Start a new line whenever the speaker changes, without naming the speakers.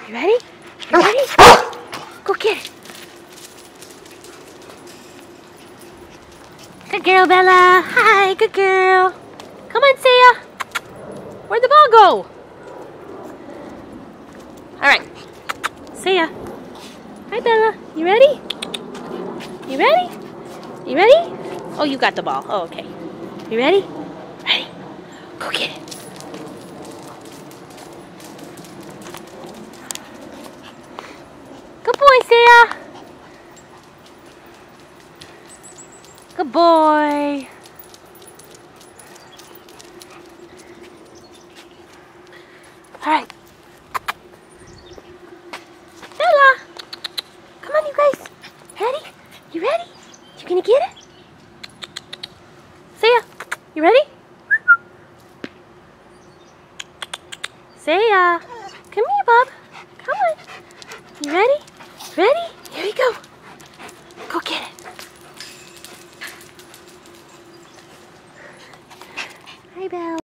You ready? You ready? Go get it. Good girl, Bella. Hi, good girl. Come on, Saya. Where'd the ball go? All right. Saya. Hi, Bella. You ready? You ready? You ready? Oh, you got the ball. Oh, okay. You ready? Ready. Go get it. Good boy, Saya. Good boy. All right. Bella. Come on, you guys. Ready? You ready? You gonna get it? Saya, you ready? Saya, come here, Bob. Come on. You ready? Ready? Here we go. Go get it. Hi, Belle.